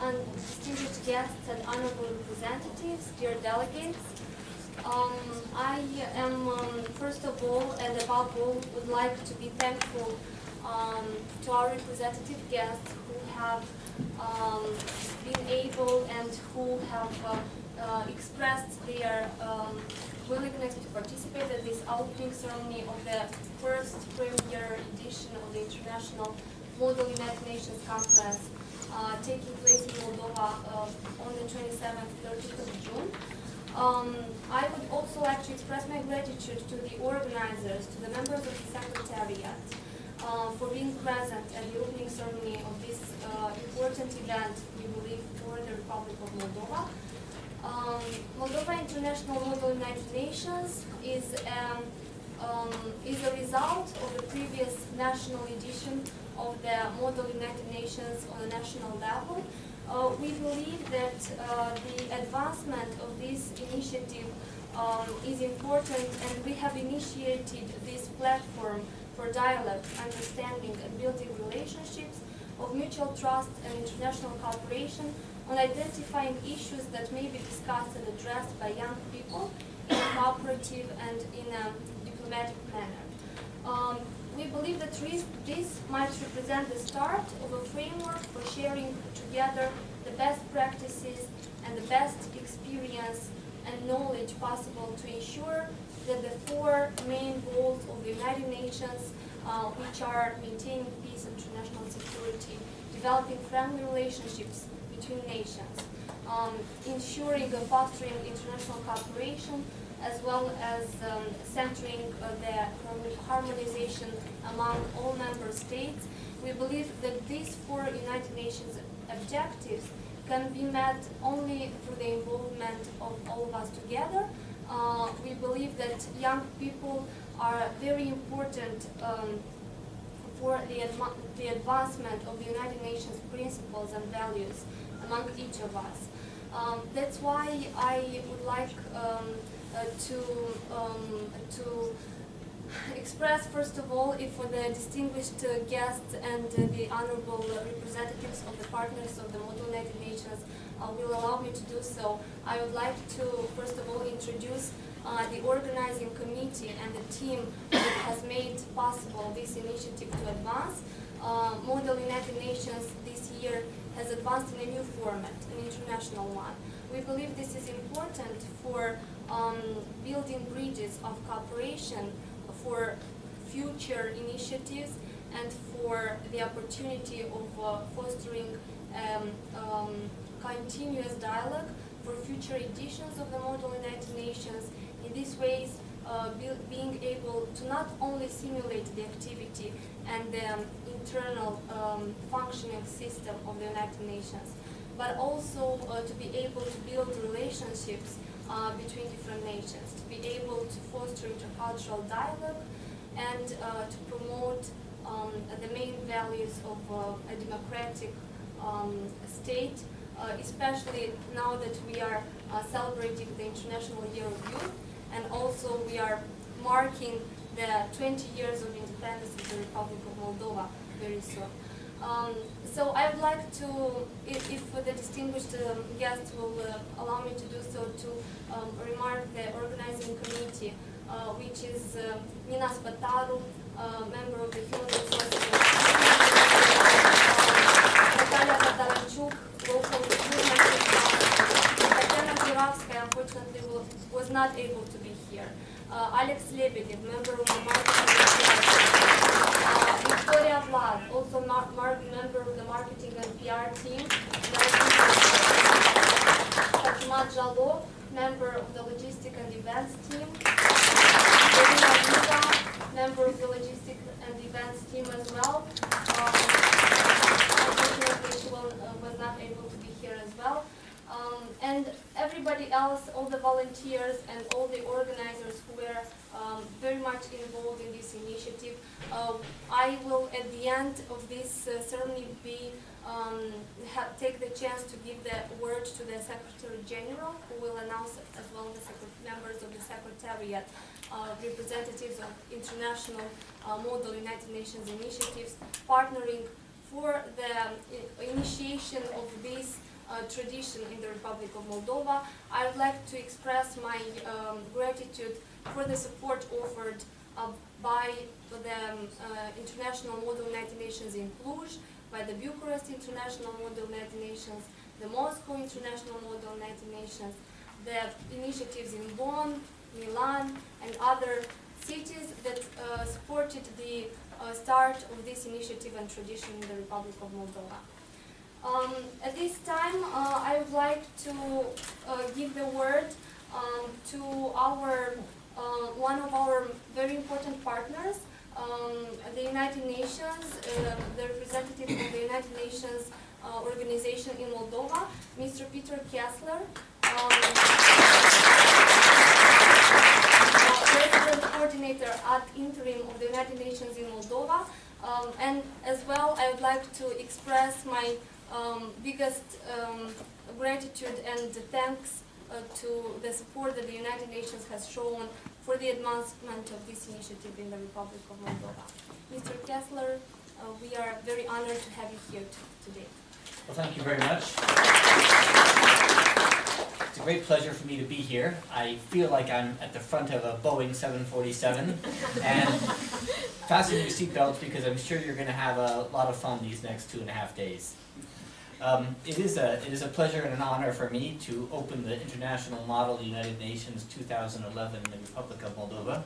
and distinguished guests and honorable representatives, dear delegates. I am, first of all and above all, would like to be thankful to our representative guests who have been able and who have expressed their willingness to participate in this opening ceremony of the first premier edition of the International Model United Nations Conference taking place in Moldova on the 27th, 30th of June. I would also like to express my gratitude to the organizers, to the members of the Secretariat, for being present at the opening ceremony of this important event, we believe, for the Republic of Moldova. Moldova International Model United Nations is a result of the previous national edition of the Model United Nations on a national level. We believe that the advancement of this initiative is important, and we have initiated this platform for dialogue, understanding and building relationships of mutual trust and international cooperation on identifying issues that may be discussed and addressed by young people in a cooperative and in a diplomatic manner. We believe that this might represent the start of a framework for sharing together the best practices and the best experience and knowledge possible to ensure that the four main goals of the United Nations, which are maintaining peace and international security, developing friendly relationships between nations, ensuring and fostering international cooperation, as well as centering the harmonization among all member states. We believe that these four United Nations objectives can be met only through the involvement of all of us together. We believe that young people are very important for the advancement of the United Nations principles and values among each of us. That's why I would like to express, first of all, for the distinguished guests and the honorable representatives of the partners of the Model United Nations will allow me to do so, I would like to, first of all, introduce the organizing committee and the team that has made possible this initiative to advance. Model United Nations this year has advanced in a new format, an international one. We believe this is important for building bridges of cooperation for future initiatives and for the opportunity of fostering continuous dialogue for future editions of the Model United Nations. In these ways, being able to not only simulate the activity and the internal functioning system of the United Nations, but also to be able to build relationships between different nations, to be able to foster intercultural dialogue and to promote the main values of a democratic state, especially now that we are celebrating the International Year of Youth, and also we are marking the 20 years of independence of the Republic of Moldova very soon. So I would like to, if the distinguished guests will allow me to do so, to remark the organizing committee, which is Nina Spataru, member of the Human Resources Natalia Katalanchuk, local recruitment, Tatiana Zuravskaya, unfortunately, was not able to be here. Alex Lebedev, member of the marketing Victoria Vlad, also member of the marketing and PR team. Fatima Jalo, member of the logistic and events team. Irina Duda, member of the logistic and events team as well. Unfortunately, she was not able to be here as well. And everybody else, all the volunteers and all the organizers who were very much involved in this initiative. I will, at the end of this ceremony, take the chance to give the word to the Secretary General, who will announce as well the members of the Secretariat, representatives of international Model United Nations initiatives, partnering for the initiation of this tradition in the Republic of Moldova. I would like to express my gratitude for the support offered by the International Model United Nations in Cluj, by the Bucharest International Model United Nations, the Moscow International Model United Nations, the initiatives in Bonn, Milan, and other cities that supported the start of this initiative and tradition in the Republic of Moldova. At this time, I would like to give the word to our one of our very important partners, the United Nations, the representative of the United Nations organization in Moldova, Mr. Peter Kessler, President Coordinator ad interim of the United Nations in Moldova, and as well I would like to express my biggest gratitude and thanks to the support that the United Nations has shown for the advancement of this initiative in the Republic of Moldova. Mr. Kessler, we are very honored to have you here today. Well, thank you very much. It's a great pleasure for me to be here. I feel like I'm at the front of a Boeing 747, and fasten your seatbelts because I'm sure you're going to have a lot of fun these next 2.5 days. It is a pleasure and an honor for me to open the International Model United Nations 2011 in the Republic of Moldova.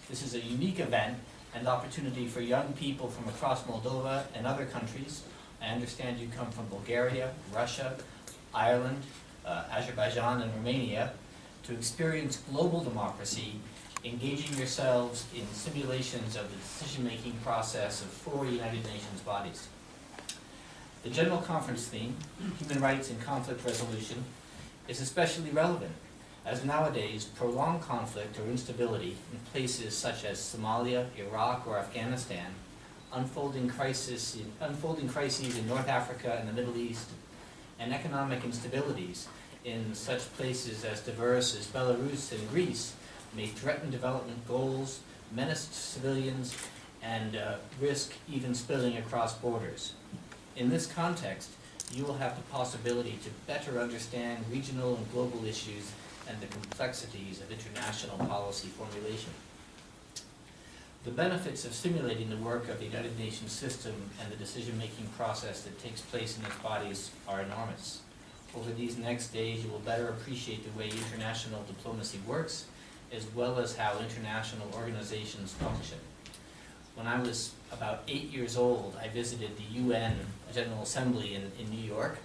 This is a unique event and opportunity for young people from across Moldova and other countries. I understand you come from Bulgaria, Russia, Ireland, Azerbaijan, and Romania to experience global democracy, engaging yourselves in simulations of the decision-making process of 4 United Nations bodies. The General Conference theme, Human Rights and Conflict Resolution, is especially relevant, as nowadays prolonged conflict or instability in places such as Somalia, Iraq, or Afghanistan, unfolding crises in North Africa and the Middle East, and economic instabilities in such places as diverse as Belarus and Greece may threaten development goals, menace civilians, and risk even spilling across borders. In this context, you will have the possibility to better understand regional and global issues and the complexities of international policy formulation. The benefits of simulating the work of the United Nations system and the decision-making process that takes place in its bodies are enormous. Over these next days, you will better appreciate the way international diplomacy works, as well as how international organizations function. When I was about 8 years old, I visited the UN General Assembly in New York,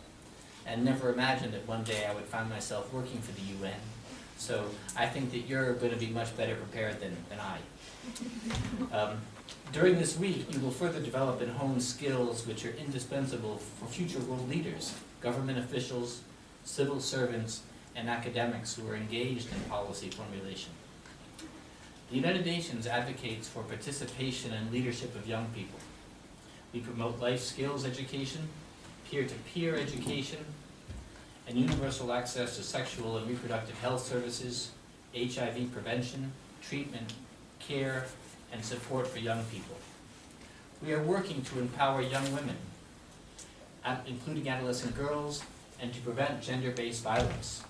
and never imagined that one day I would find myself working for the UN. So I think that you're going to be much better prepared than I. During this week, you will further develop and hone skills which are indispensable for future world leaders, government officials, civil servants, and academics who are engaged in policy formulation. The United Nations advocates for participation and leadership of young people. We promote life skills education, peer-to-peer education, and universal access to sexual and reproductive health services, HIV prevention, treatment, care, and support for young people. We are working to empower young women, including adolescent girls, and to prevent gender-based violence.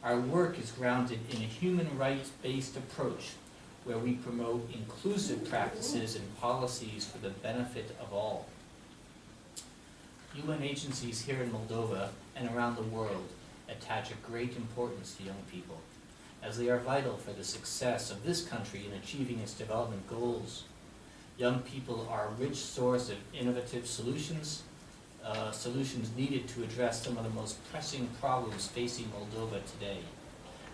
Our work is grounded in a human rights-based approach where we promote inclusive practices and policies for the benefit of all. UN agencies here in Moldova and around the world attach a great importance to young people, as they are vital for the success of this country in achieving its development goals. Young people are a rich source of innovative solutions, solutions needed to address some of the most pressing problems facing Moldova today,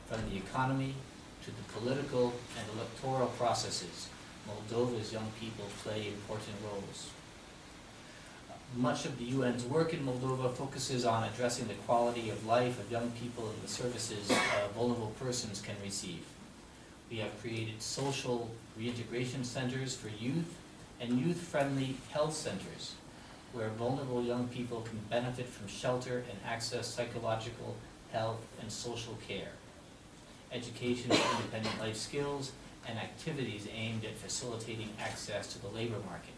from the economy to the political and electoral processes. Moldova's young people play important roles. Much of the UN's work in Moldova focuses on addressing the quality of life of young people and the services vulnerable persons can receive. We have created social reintegration centers for youth and youth-friendly health centers where vulnerable young people can benefit from shelter and access psychological, health, and social care. Education of independent life skills and activities aimed at facilitating access to the labor market.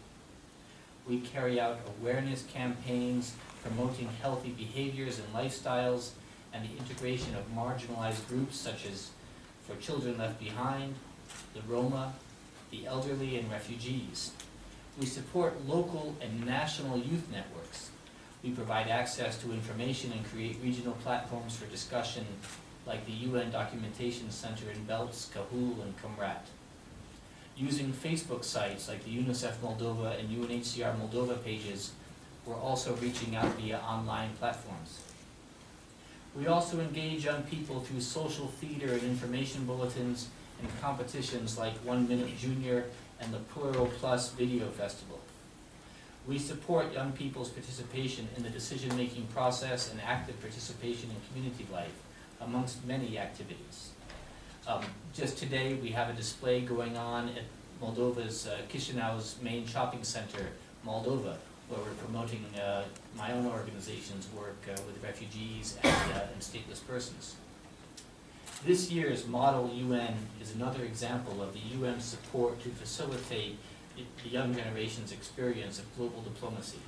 We carry out awareness campaigns promoting healthy behaviors and lifestyles and the integration of marginalized groups such as For Children Left Behind, the Roma, the elderly, and refugees. We support local and national youth networks. We provide access to information and create regional platforms for discussion like the UN Documentation Center in Belts, Kahul, and Kumrat. Using Facebook sites like the UNICEF Moldova and UNHCR Moldova pages, we're also reaching out via online platforms. We also engage young people through social theater and information bulletins and competitions like 1 Minute Junior and the Plural Plus Video Festival. We support young people's participation in the decision-making process and active participation in community life, amongst many activities. Just today, we have a display going on at Moldova's Chisinau's main shopping center, Moldova, where we're promoting my own organization's work with refugees and stateless persons. This year's Model UN is another example of the UN's support to facilitate the young generation's experience of global diplomacy.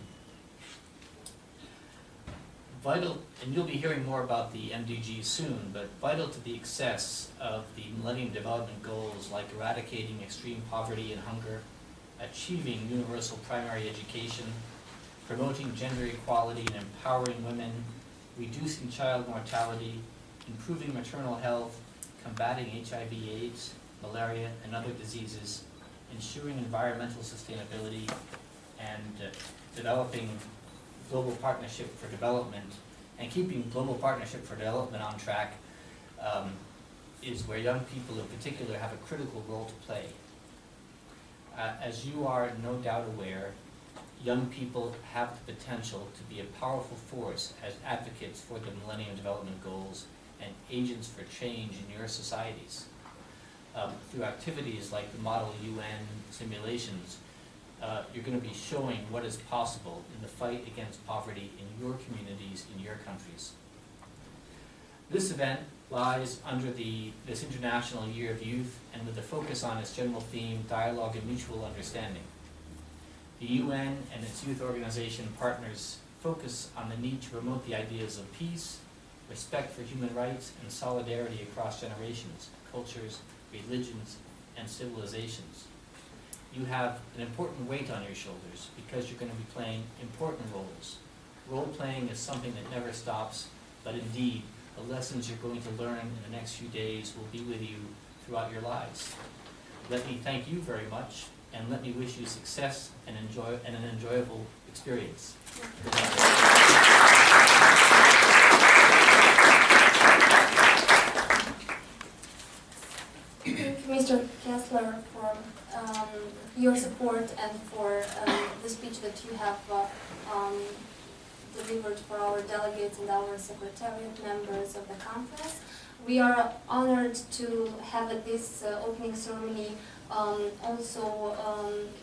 Vital, and you'll be hearing more about the MDGs soon, but vital to the success of the Millennium Development Goals like eradicating extreme poverty and hunger, achieving universal primary education, promoting gender equality and empowering women, reducing child mortality, improving maternal health, combating HIV/AIDS, malaria, and other diseases, ensuring environmental sustainability, and developing global partnership for development, and keeping global partnership for development on track is where young people in particular have a critical role to play. As you are no doubt aware, young people have the potential to be a powerful force as advocates for the Millennium Development Goals and agents for change in your societies. Through activities like the Model UN simulations, you're going to be showing what is possible in the fight against poverty in your communities, in your countries. This event lies under this International Year of Youth and with a focus on its general theme, dialogue and mutual understanding. The UN and its youth organization partners focus on the need to promote the ideas of peace, respect for human rights, and solidarity across generations, cultures, religions, and civilizations. You have an important weight on your shoulders because you're going to be playing important roles. Role-playing is something that never stops, but indeed, the lessons you're going to learn in the next few days will be with you throughout your lives. Let me thank you very much, and let me wish you success and an enjoyable experience. Thank you, Mr. Kessler, for your support and for the speech that you have delivered for our delegates and our secretariat members of the conference. We are honored to have at this opening ceremony also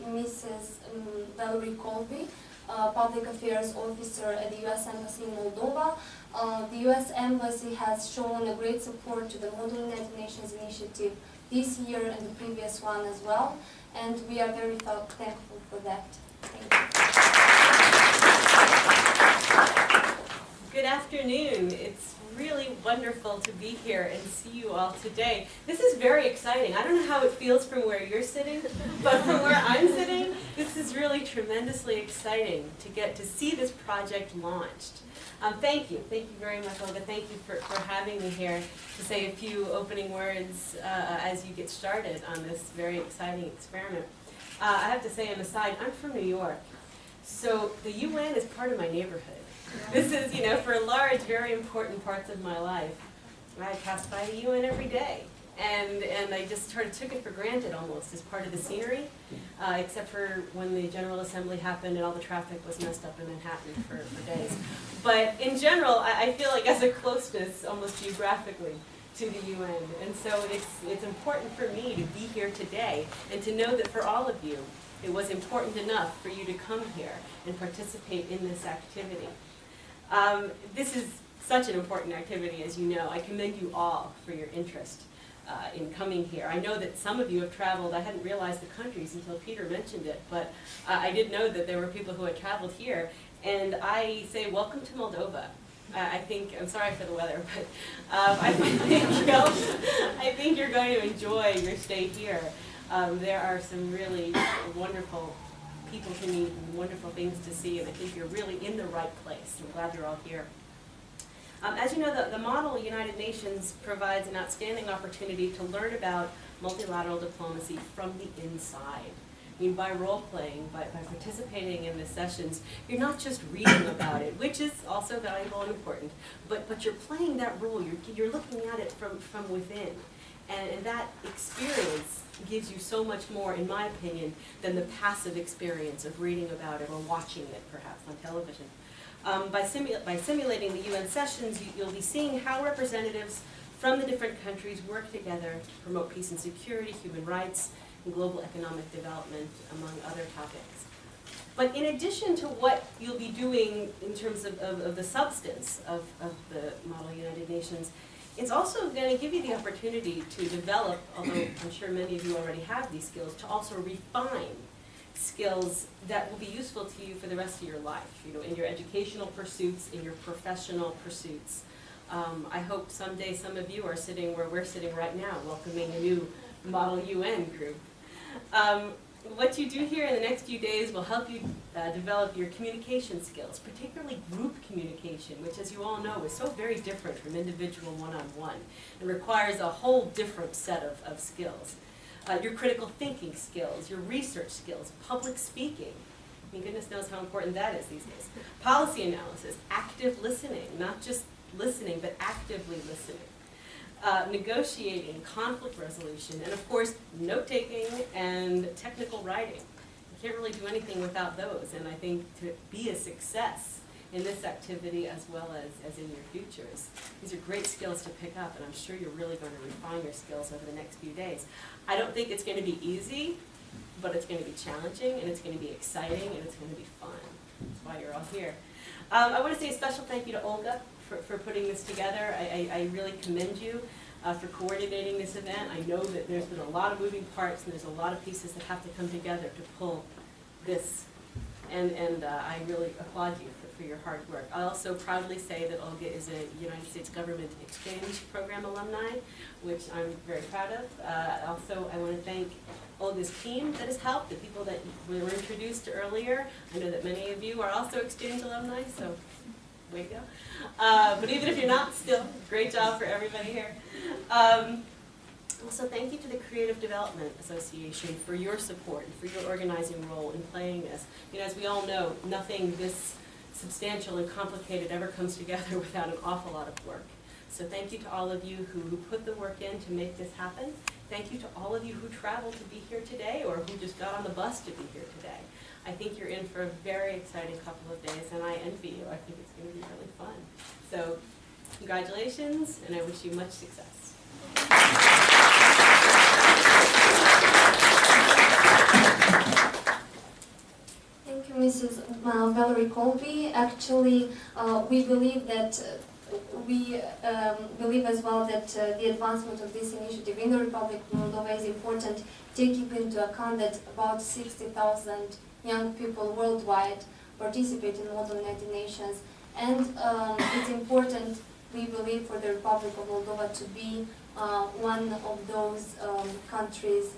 Mrs. Valerie Colby, Public Affairs Officer at the U.S. Embassy in Moldova. The U.S. Embassy has shown a great support to the Model United Nations initiative this year and the previous one as well, and we are very thankful for that. Thank you. Good afternoon. It's really wonderful to be here and see you all today. This is very exciting. I don't know how it feels from where you're sitting, but from where I'm sitting, this is really tremendously exciting to get to see this project launched. Thank you very much, Olga. Thank you for having me here to say a few opening words as you get started on this very exciting experiment. I have to say, on the side, I'm from New York, so the UN is part of my neighborhood. This is, for large, very important parts of my life. I pass by the UN every day, and I just sort of took it for granted almost as part of the scenery, except for when the General Assembly happened and all the traffic was messed up in Manhattan for days. But in general, I feel like as a closeness, almost geographically, to the UN. And so it's important for me to be here today and to know that for all of you, it was important enough for you to come here and participate in this activity. This is such an important activity, as you know. I commend you all for your interest. in coming here. I know that some of you have traveled. I hadn't realized the countries until Peter mentioned it, but I did know that there were people who had traveled here. And I say, welcome to Moldova. I think, I'm sorry for the weather, but I think you're going to enjoy your stay here. There are some really wonderful people to meet and wonderful things to see, and I think you're really in the right place. I'm glad you're all here. As you know, the Model United Nations provides an outstanding opportunity to learn about multilateral diplomacy from the inside. I mean, by role-playing, by participating in the sessions, you're not just reading about it, which is also valuable and important, but you're playing that role, you're looking at it from within. And that experience gives you so much more, in my opinion, than the passive experience of reading about it or watching it, perhaps, on television. By simulating the UN sessions, you'll be seeing how representatives from the different countries work together to promote peace and security, human rights, and global economic development, among other topics. But in addition to what you'll be doing in terms of the substance of the Model United Nations, it's also going to give you the opportunity to develop, although I'm sure many of you already have these skills, to also refine skills that will be useful to you for the rest of your life, in your educational pursuits, in your professional pursuits. I hope someday some of you are sitting where we're sitting right now, welcoming a new Model UN group. What you do here in the next few days will help you develop your communication skills, particularly group communication, which, as you all know, is so very different from individual one-on-one and requires a whole different set of skills. Your critical thinking skills, your research skills, public speaking. I mean, goodness knows how important that is these days. Policy analysis, active listening, not just listening, but actively listening. Negotiating, conflict resolution, and of course, note-taking and technical writing. You can't really do anything without those, and I think to be a success in this activity as well as in your futures, these are great skills to pick up, and I'm sure you're really going to refine your skills over the next few days. I don't think it's going to be easy, but it's going to be challenging, and it's going to be exciting, and it's going to be fun. That's why you're all here. I want to say a special thank you to Olga for putting this together. I really commend you for coordinating this event. I know that there's been a lot of moving parts and there's a lot of pieces that have to come together to pull this, and I really applaud you for your hard work. I also proudly say that Olga is a United States Government Exchange Program alumni, which I'm very proud of. Also, I want to thank Olga's team that has helped, the people that we were introduced to earlier. I know that many of you are also Exchange alumni, so way to go. But even if you're not, still, great job for everybody here. Also, thank you to the Creative Development Association for your support and for your organizing role in playing this. As we all know, nothing this substantial and complicated ever comes together without an awful lot of work. So thank you to all of you who put the work in to make this happen. Thank you to all of you who traveled to be here today or who just got on the bus to be here today. I think you're in for a very exciting couple of days, and I envy you. I think it's going to be really fun. So congratulations, and I wish you much success. Thank you, Mrs. Valerie Colby. Actually, we believe that we believe as well that the advancement of this initiative in the Republic of Moldova is important, taking into account that about 60,000 young people worldwide participate in Model United Nations, and it's important, we believe, for the Republic of Moldova to be one of those countries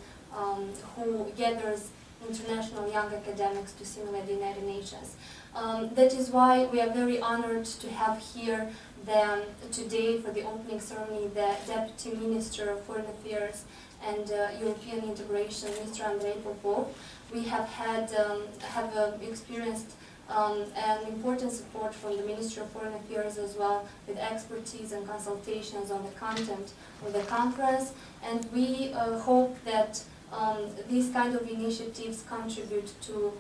who gathers international young academics to simulate the United Nations. That is why we are very honored to have here today for the opening ceremony the Deputy Minister of Foreign Affairs and European Integration, Mr. Andrei Popov. We have experienced an important support from the Ministry of Foreign Affairs as well, with expertise and consultations on the content of the conference, and we hope that these kind of initiatives contribute to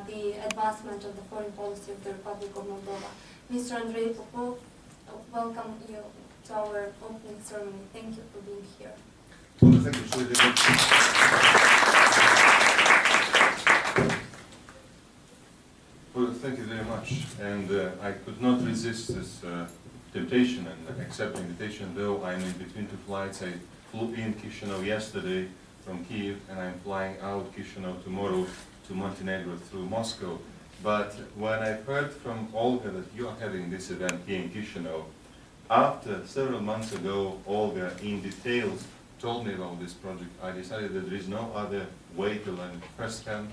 the advancement of the foreign policy of the Republic of Moldova. Mr. Andrei Popov, welcome you to our opening ceremony. Thank you for being here. Well, thank you very much, and I could not resist this temptation and accept the invitation. Though I'm in between two flights, I flew in Chisinau yesterday from Kiev, and I'm flying out Chisinau tomorrow to Montenegro through Moscow. But when I heard from Olga that you are having this event here in Chisinau, after several months ago, Olga in details told me about this project, I decided that there is no other way to learn firsthand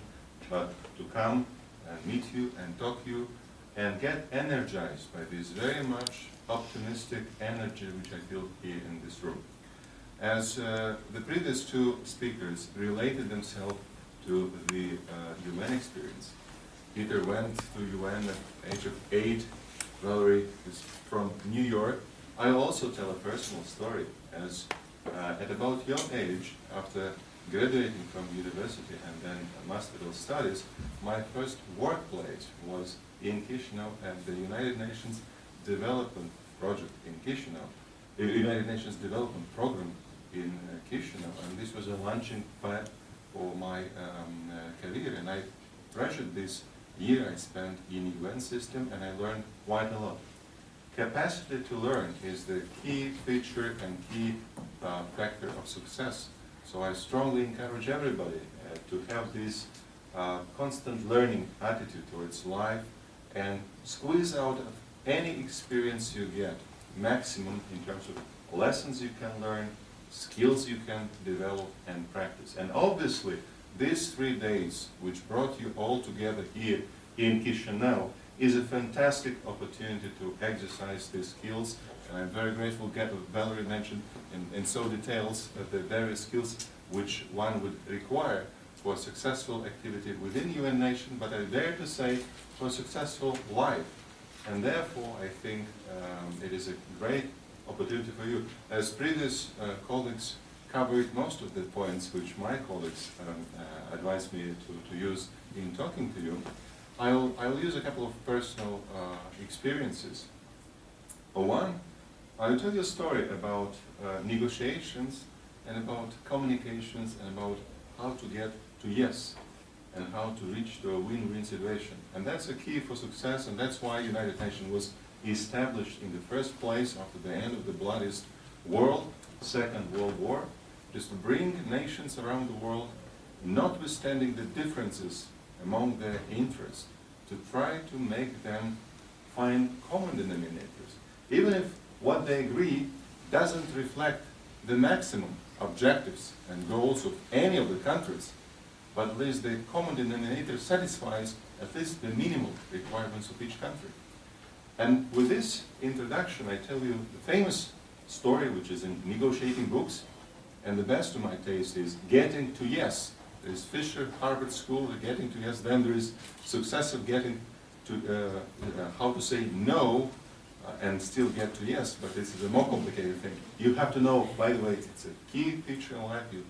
but to come and meet you and talk to you and get energized by this very much optimistic energy which I feel here in this room. As the previous two speakers related themselves to the UN experience, Peter went to UN at the age of 8, Valerie is from New York. I also tell a personal story, as at about your age, after graduating from university and then master's studies, my first workplace was in Chisinau at the United Nations Development Project in Chisinau, the United Nations Development Program in Chisinau, and this was a launching pad for my career, and I treasured this year I spent in UN system, and I learned quite a lot. Capacity to learn is the key feature and key factor of success. So I strongly encourage everybody to have this constant learning attitude towards life and squeeze out of any experience you get maximum in terms of lessons you can learn, skills you can develop and practice. And obviously, these 3 days, which brought you all together here in Chisinau, is a fantastic opportunity to exercise these skills. And I'm very grateful that Valerie mentioned in so details the various skills which one would require for successful activity within UN nation, but I dare to say for successful life. And therefore, I think it is a great opportunity for you. As previous colleagues covered most of the points which my colleagues advised me to use in talking to you, I'll use a couple of personal experiences. One, I'll tell you a story about negotiations and about communications and about how to get to yes and how to reach to a win-win situation. And that's a key for success, and that's why United Nations was established in the first place after the end of the bloodiest world, Second World War, just to bring nations around the world, notwithstanding the differences among their interests, to try to make them find common denominators. Even if what they agree doesn't reflect the maximum objectives and goals of any of the countries, but at least the common denominator satisfies at least the minimal requirements of each country. And with this introduction, I tell you the famous story which is in negotiating books, and the best to my taste is Getting to Yes. There is Fisher, Harvard School, Getting to Yes, then there is successive getting to how to say no and still get to yes, but this is a more complicated thing. You have to know, by the way, it's a key feature in life, you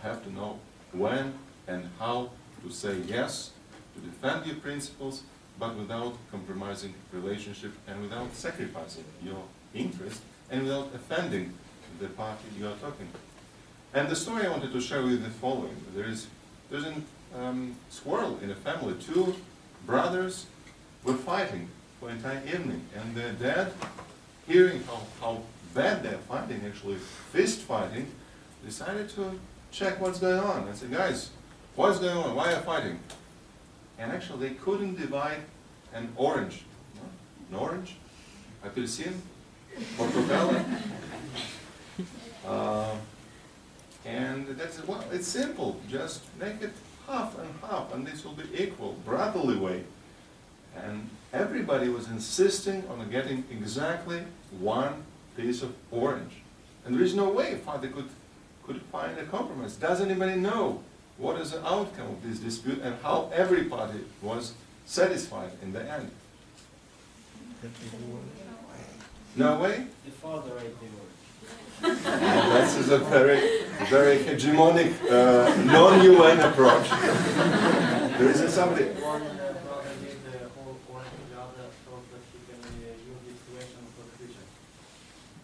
have to know when and how to say yes, to defend your principles, but without compromising relationship and without sacrificing your interest and without offending the party you are talking to. And the story I wanted to share with you is the following. There's a squirrel in a family. 2 brothers were fighting for an entire evening, and their dad, hearing how bad they're fighting, actually fist fighting, decided to check what's going on and said, guys, what's going on? Why are you fighting? And actually they couldn't divide an orange. An orange, apelsin, portobello. And that's, well, it's simple. Just make it half and half, and this will be equal, brotherly way. And everybody was insisting on getting exactly 1 piece of orange. And there is no way father could find a compromise. Does anybody know what is the outcome of this dispute and how every party was satisfied in the end? No way? The father ate the orange. This is a very, very hegemonic, non-UN approach. There isn't somebody. One brother did the whole orange, the other thought that he can use the situation for the future.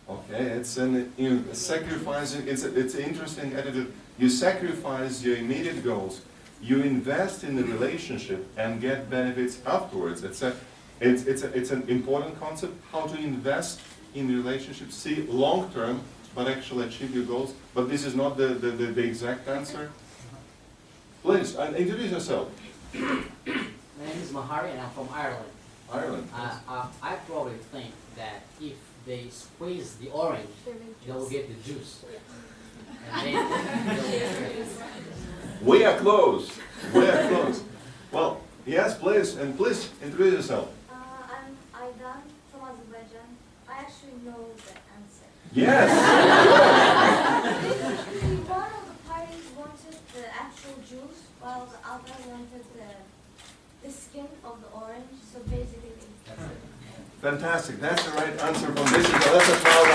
Okay, it's an sacrificing. It's an interesting attitude. You sacrifice your immediate goals. You invest in the relationship and get benefits afterwards. It's an important concept. How to invest in relationships, see long term, but actually achieve your goals. But this is not the exact answer. Please, introduce yourself. My name is Mahari and I'm from Ireland. Ireland. I probably think that if they squeeze the orange, they'll get the juice. And then We are close. We are close. Well, yes, please, and please introduce yourself. I'm Aydan from Azerbaijan. I actually know the answer. Yes. Basically, one of the parties wanted the actual juice, while the other wanted the skin of the orange. So basically, that's it. Fantastic. That's the right answer from this. Let's applaud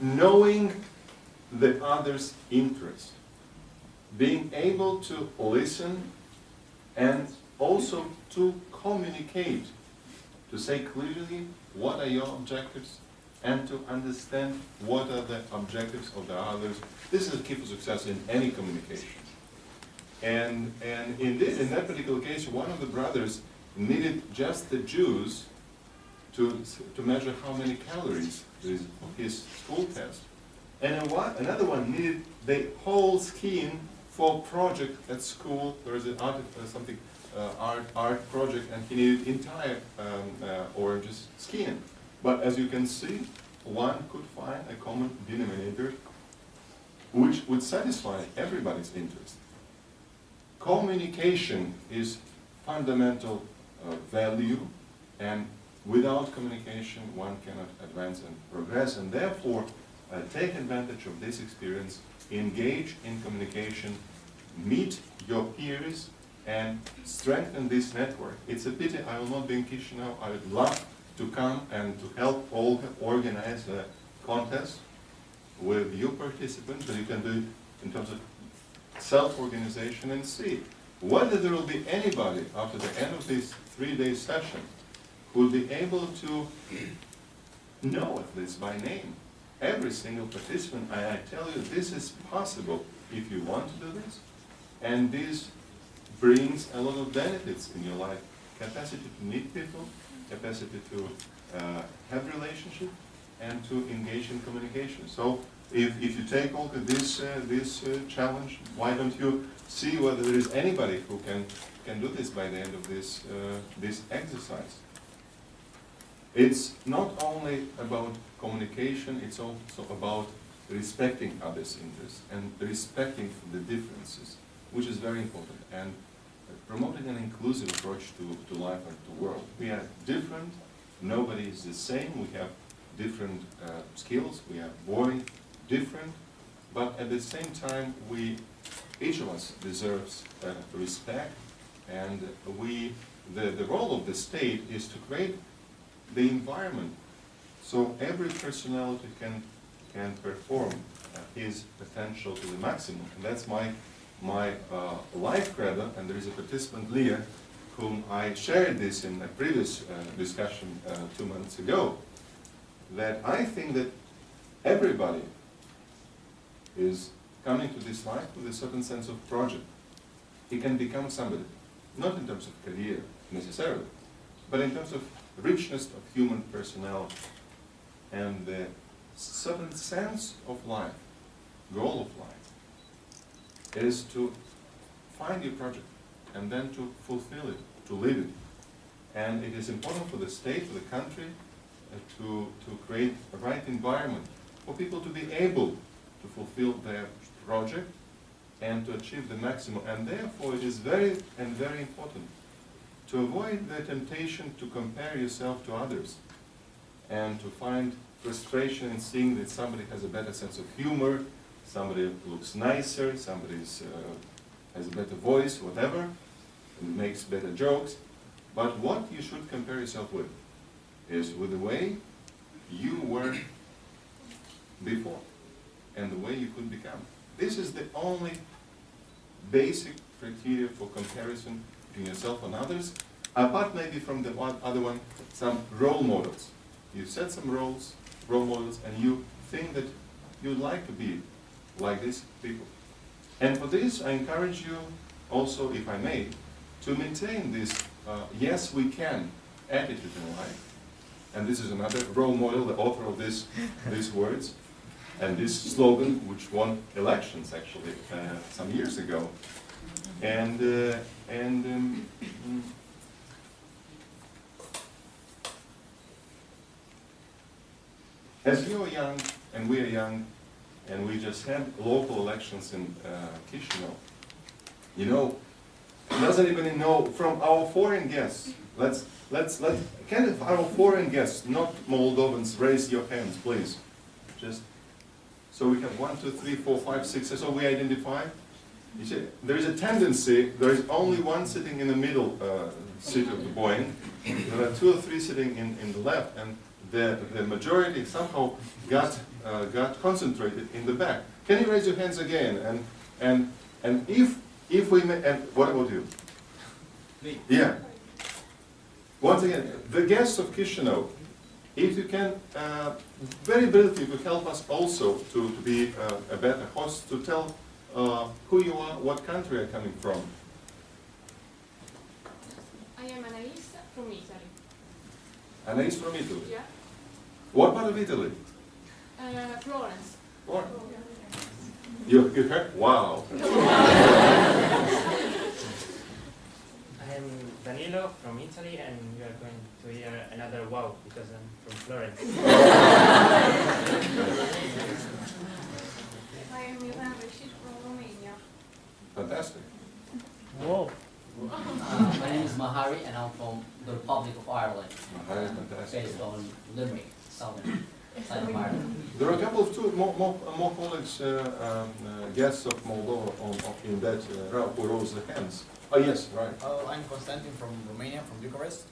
knowing the other's interest, being able to listen and also to communicate, to say clearly what are your objectives and to understand what are the objectives of the others. This is a key for success in any communication. And in that particular case, one of the brothers needed just the juice to measure how many calories there is of his school test. And another one needed the whole skin for project at school. There is an art project, and he needed entire oranges skin. But as you can see, one could find a common denominator which would satisfy everybody's interest. Communication is fundamental value, and without communication one cannot advance and progress, and therefore take advantage of this experience, engage in communication, meet your peers, and strengthen this network. It's a pity I will not be in Chisinau. I would love to come and to help Olga organize a contest with you participants, but you can do it in terms of self-organization and see whether there will be anybody after the end of this 3-day session who will be able to know at least by name every single participant. I tell you, this is possible if you want to do this, and this brings a lot of benefits in your life. Capacity to meet people, capacity to have relationship, and to engage in communication. So if you take all of this challenge, why don't you see whether there is anybody who can do this by the end of this exercise. It's not only about communication, it's also about respecting others' interests and respecting the differences, which is very important, and promoting an inclusive approach to life and to world. We are different, nobody is the same, we have different skills, we are born different, but at the same time each of us deserves respect, and the role of the state is to create the environment so every personality can perform his potential to the maximum. And that's my life credo, and there is a participant, Leah, whom I shared this in a previous discussion 2 months ago, that I think that everybody is coming to this life with a certain sense of project. He can become somebody, not in terms of career necessarily, but in terms of richness of human personality and the certain sense of life, goal of life, is to find your project and then to fulfill it, to live it. And it is important for the state, for the country, to create a right environment for people to be able to fulfill their project and to achieve the maximum. And therefore it is very important to avoid the temptation to compare yourself to others and to find frustration in seeing that somebody has a better sense of humor, somebody looks nicer, somebody has a better voice, whatever, and makes better jokes. But what you should compare yourself with is with the way you were before and the way you could become. This is the only basic criteria for comparison between yourself and others, apart maybe from the other one, some role models. You set some role models, and you think that you'd like to be like these people. And for this, I encourage you also, if I may, to maintain this yes we can attitude in life, and this is another role model, the author of these words, and this slogan, which won elections actually some years ago. As you are young, and we are young, and we just had local elections in Chisinau, you know, doesn't even know from our foreign guests. Can our foreign guests, not Moldovans, raise your hands, please? Just so we have 1, 2, 3, 4, 5, 6. So we identify. You see, there is a tendency. There is only one sitting in the middle seat of the Boeing. There are 2 or 3 sitting in the left, and the majority somehow got concentrated in the back. Can you raise your hands again? And if we may, and what about you? Me. Yeah. Once again, the guests of Chisinau, if you can, very briefly, to help us also to be a better host, to tell who you are, what country you're coming from. I am Anais from Italy. Anais from Italy. Yeah. What part of Italy? Florence. Or you heard? Wow. I am Danilo from Italy, and you are going to hear another wow because I'm from Florence. I am Milan Rashid from Romania. Fantastic. Whoa. My name is Mahari, and I'm from the Republic of Ireland, Fantastic. based on Limerick, southern side of Ireland. There are a couple of more colleagues, guests of Moldova in that round who rose their hands. Oh yes, right. I'm Constantin from Romania, from Bucharest.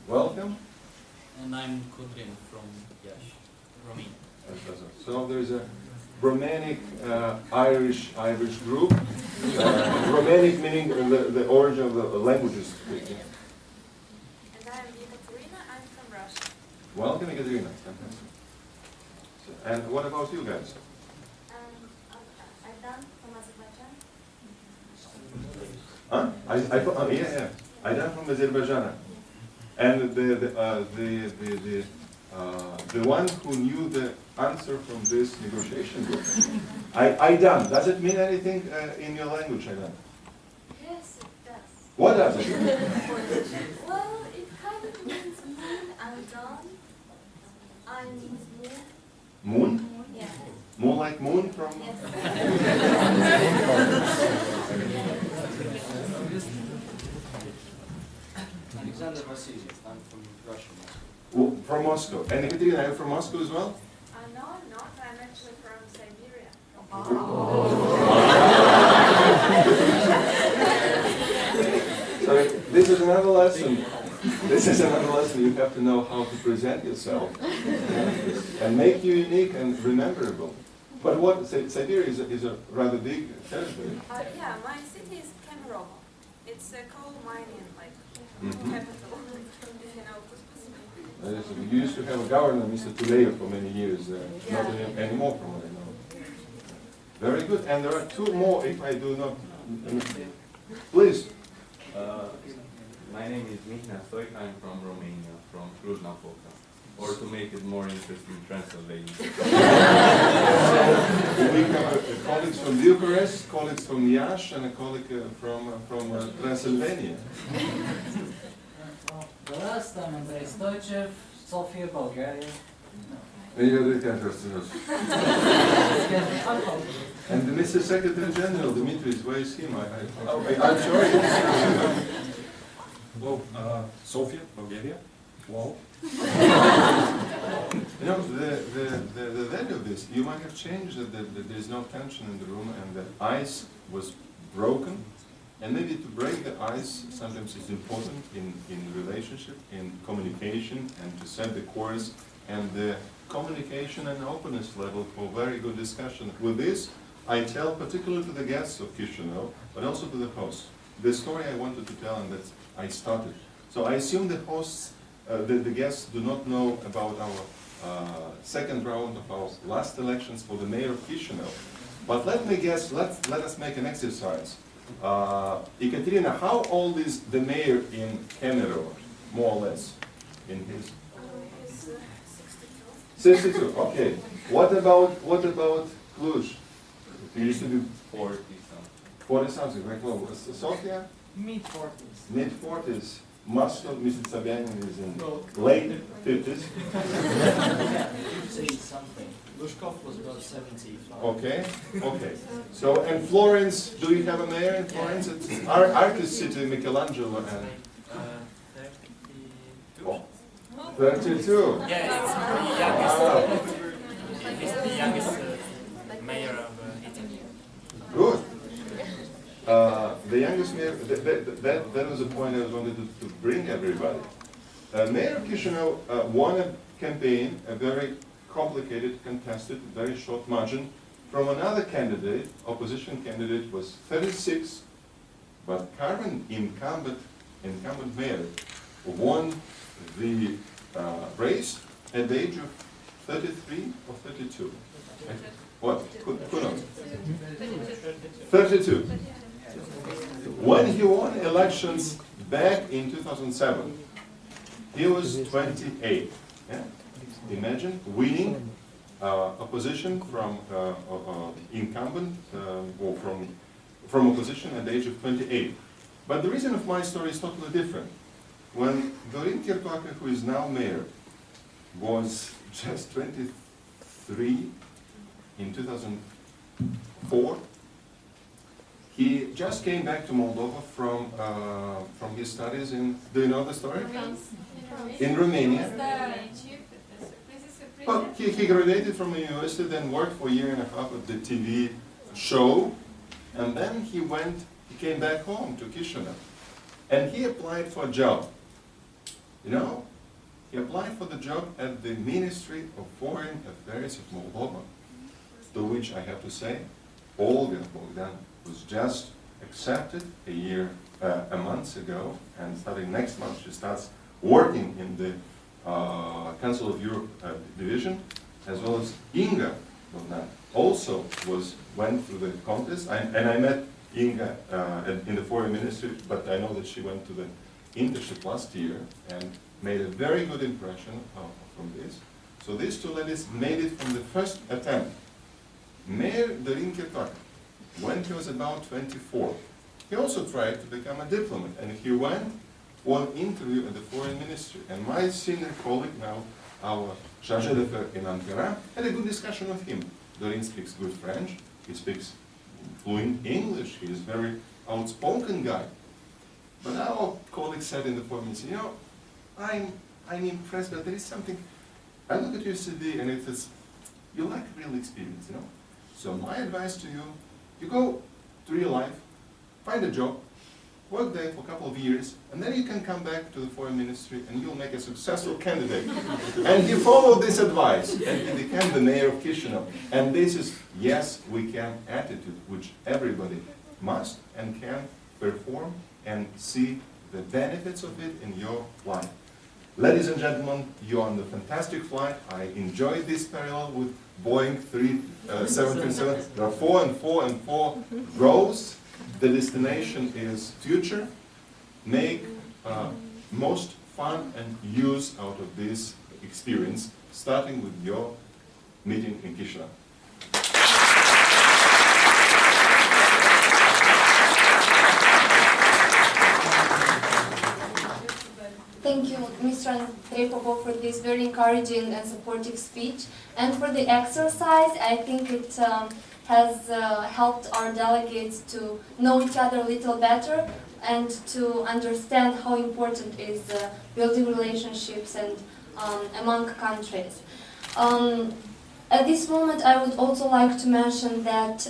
Welcome. And I'm Kudrin from Romania. So there's a Romanic Irish group. Romanic meaning the origin of the languages. And I am Ekaterina, I'm from Russia. Welcome, Ekaterina. Fantastic. And what about you guys? Aidan from Azerbaijan. Huh? Yeah. I'm from Azerbaijan. And the one who knew the answer from this negotiation group. Aidan, does it mean anything in your language, Aidan? Yes, it does. What does it mean? Well, it kind of means moon and dawn. I means moon. Moon? Yeah. Moon like moon from... Yes. Alexander Vassiliev, I'm from Russia. Well, from Moscow. And Ekaterina, are you from Moscow as well? No, I'm not. I'm actually from Siberia. So this is another lesson. This is another lesson. You have to know how to present yourself and make you unique and rememberable. But what Siberia is a rather big territory. Yeah, my city is Kemerovo. It's a coal mining capital. You used to have a governor, Mr. Tuleyev, for many years. Not anymore from what I know. Very good. And there are 2 more, if I do not... Please. My name is Mihna Stoic. I'm from Romania, from Cluj-Napoca. Or to make it more interesting, Transylvania. We have colleagues from Bucharest, colleagues from Iași, and a colleague from Transylvania. The last time Andrei Stoichev, Sofia, Bulgaria. And the Mr. Secretary General, Dimitris, where is him? I'm sorry. Hello, Sofia, Bulgaria. Wow. You know, the value of this, you might have changed that there is no tension in the room and the ice was broken. And maybe to break the ice sometimes is important in relationship, in communication, and to set the course and the communication and openness level for very good discussion. With this, I tell particularly to the guests of Chisinau, but also to the hosts, the story I wanted to tell and that I started. So I assume the hosts, the guests do not know about our second round of our last elections for the mayor of Chisinau. But let us make an exercise. Ekaterina, how old is the mayor in Kemerovo, more or less, in his? He's It's 62. 62, okay. What about Cluj? It used to be 40 something. 40 something, very low. Sofia? Mid-40s. Mid-40s. Moscow, Mrs. Sobyanin is in late 50s. Say something. Lushkov was about 70. Okay, okay. So, and Florence, do you have a mayor in Florence? It's our artist city, Michelangelo, and 32. 32. Yeah, it's the Wow. youngest. He's the youngest mayor of Italy. Good. The youngest mayor, that was the point I wanted to bring everybody. Mayor of Chisinau won a campaign, a very complicated, contested, very short margin from another candidate. Opposition candidate was 36, but current incumbent mayor won the race at the age of 33 or 32. What? Who knows? 32. When he won elections back in 2007, he was 28. Yeah? Imagine winning opposition from incumbent or from opposition at the age of 28. But the reason of my story is totally different. When Dorin Kirtoaka, who is now mayor, was just 23 in 2004, he just came back to Moldova from his studies in, do you know the story? In Romania. But he graduated from a university, then worked for a year and a half at the TV show, and then he came back home to Chisinau. And he applied for a job. You know, he applied for the job at the Ministry of Foreign Affairs of Moldova, to which I have to say, Olga Bogdan was just accepted a month ago, and starting next month she starts working in the Council of Europe division, as well as Inga Bogdan also went through the contest, and I met Inga in the foreign ministry, but I know that she went to the internship last year and made a very good impression from this. So these two ladies made it from the first attempt. Mayor Dorin Kirtoaka, when he was about 24, he also tried to become a diplomat, and he went for an interview at the foreign ministry. And my senior colleague now, our charge d'affaires in Ankara, had a good discussion with him. Dorin speaks good French, he speaks fluent English, he is a very outspoken guy. But our colleague said in the foreign ministry, you know, I'm impressed, but there is something, I look at your CV and it is, you lack real experience, you know. So my advice to you, you go to real life, find a job, work there for a couple of years, and then you can come back to the foreign ministry and you'll make a successful candidate. And he followed this advice, and he became the mayor of Chisinau. And this is, yes, we can attitude, which everybody must and can perform and see the benefits of it in your life. Ladies and gentlemen, you're on the fantastic flight. I enjoyed this parallel with Boeing 737. There are 4 and 4 and 4 rows. The destination is future. Make most fun and use out of this experience, starting with your meeting in Chisinau. Thank you, Mr. Andrei Popov, for this very encouraging and supportive speech. And for the exercise, I think it has helped our delegates to know each other a little better and to understand how important is building relationships and among countries. At this moment, I would also like to mention that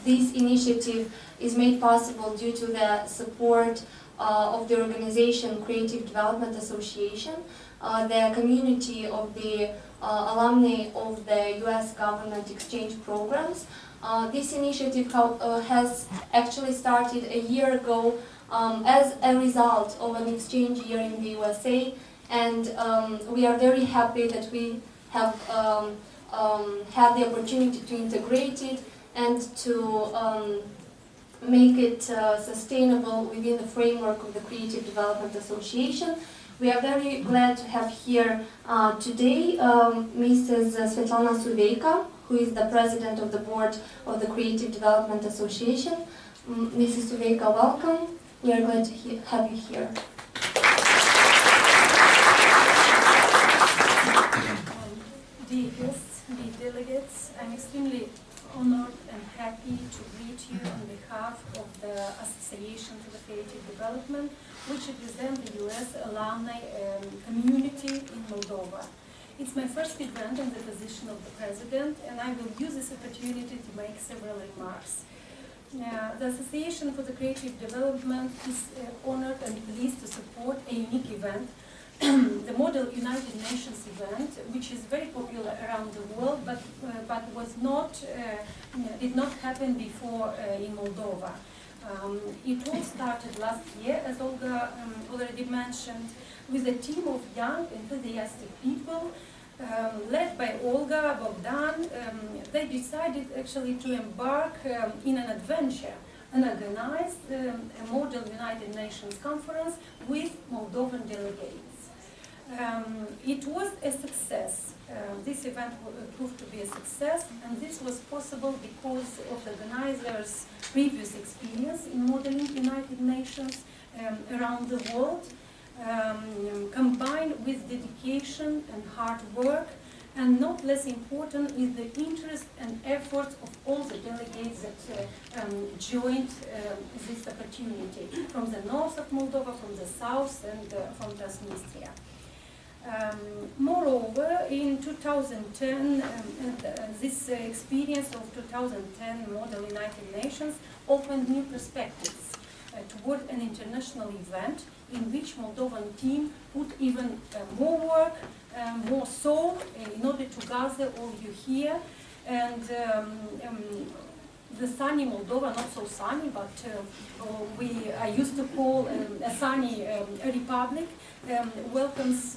this initiative is made possible due to the support of the organization Creative Development Association, the community of the alumni of the US government exchange programs. This initiative has actually started a year ago as a result of an exchange year in the USA, and we are very happy that we have had the opportunity to integrate it and to make it sustainable within the framework of the Creative Development Association. We are very glad to have here today Mrs. Svetlana Suveika, who is the president of the board of the Creative Development Association. Mrs. Suveika, welcome. We are glad to have you here. Dear guests, dear delegates, I'm extremely honored and happy to greet you on behalf of the Association for the Creative Development, which represents the US alumni community in Moldova. It's my first event in the position of the president, and I will use this opportunity to make several remarks. The Association for the Creative Development is honored and pleased to support a unique event, the Model United Nations event, which is very popular around the world, but was not did not happen before in Moldova. It all started last year, as Olga already mentioned, with a team of young, enthusiastic people led by Olga, Bogdan. They decided actually to embark in an adventure and organize a Model United Nations conference with Moldovan delegates. It was a success. This event proved to be a success, and this was possible because of the organizers' previous experience in modeling United Nations around the world, combined with dedication and hard work, and not less important is the interest and effort of all the delegates that joined this opportunity from the north of Moldova, from the south, and from Transnistria. Moreover, in 2010, this experience of 2010 Model United Nations opened new perspectives toward an international event in which Moldovan team put even more work, more soul in order to gather all you here. And the sunny Moldova, not so sunny, but I used to call a sunny republic, welcomes